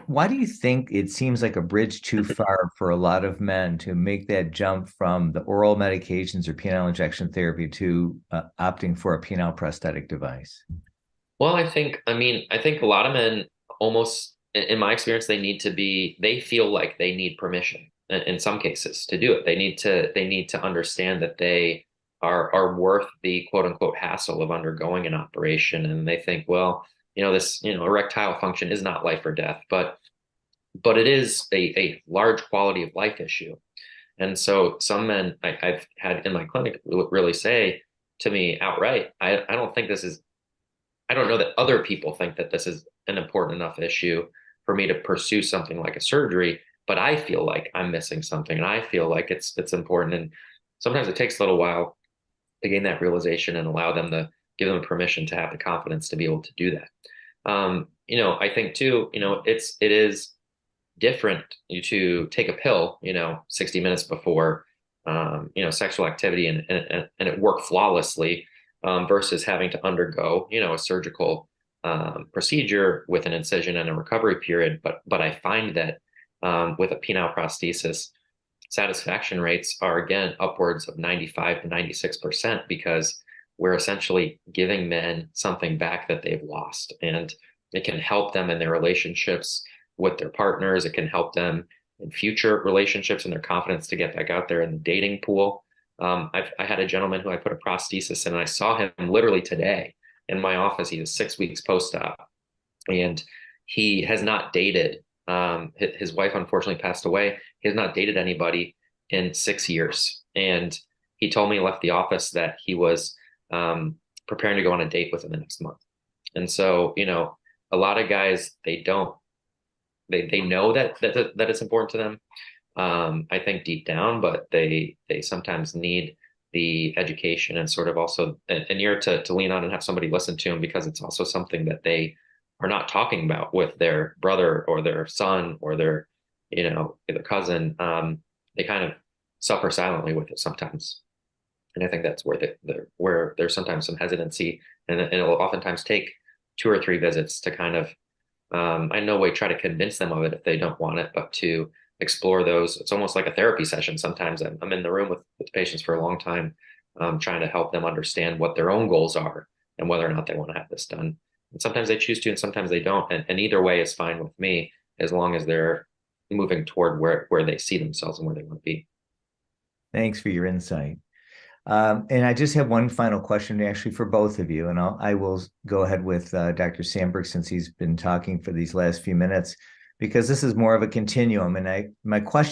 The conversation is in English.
Why do you think it seems like a bridge too far for a lot of men to make that jump from the oral medications or penile injection therapy to opting for a penile prosthetic device? Well, I think a lot of men almost, in my experience, they feel like they need permission in some cases to do it. They need to understand that they are worth the quote unquote hassle of undergoing an operation. And they think, well, erectile function is not life or death, but it is a large quality of life issue. And so some men I've had in my clinic really say to me outright, I don't think this is I don't know that other people think that this is an important enough issue for me to pursue something like a surgery, but I feel like I'm missing something and I feel like it's important. And sometimes it takes a little while to gain that realization and allow them to give them permission to have the confidence to be able to do that. I think too, it is different to take a pill, 60 minutes before, sexual activity and it work flawlessly, versus having to undergo, a surgical procedure with an incision and a recovery period. But I find that with a penile prosthesis, satisfaction rates are again upwards of 95 to 96% because we're essentially giving men something back that they've lost. And it can help them in their relationships with their partners. It can help them in future relationships and their confidence to get back out there in the dating pool. I had a gentleman who I put a prosthesis in, and I saw him literally today in my office. He was 6 weeks post-op, and he has not dated. His wife unfortunately passed away. He has not dated anybody in 6 years, and he told me he left the office that he was preparing to go on a date within the next month. And so, a lot of guys they know that it's important to them. I think deep down, but they sometimes need the education and sort of also an ear to lean on and have somebody listen to them because it's also something that they are not talking about with their brother or their son or their cousin. They kind of suffer silently with it sometimes. And I think that's where there's sometimes some hesitancy, and it'll oftentimes take two or three visits to kind of, I no way try to convince them of it if they don't want it, but to explore those. It's almost like a therapy session. Sometimes I'm in the room with patients for a long time, trying to help them understand what their own goals are and whether or not they want to have this done. And sometimes they choose to, and sometimes they don't. And either way is fine with me as long as they're moving toward where they see themselves and where they want to be. Thanks for your insight. And I just have one final question actually for both of you, and I will go ahead with Dr. Sandberg since he's been talking for these last few minutes, because this is more of a continuum. And my question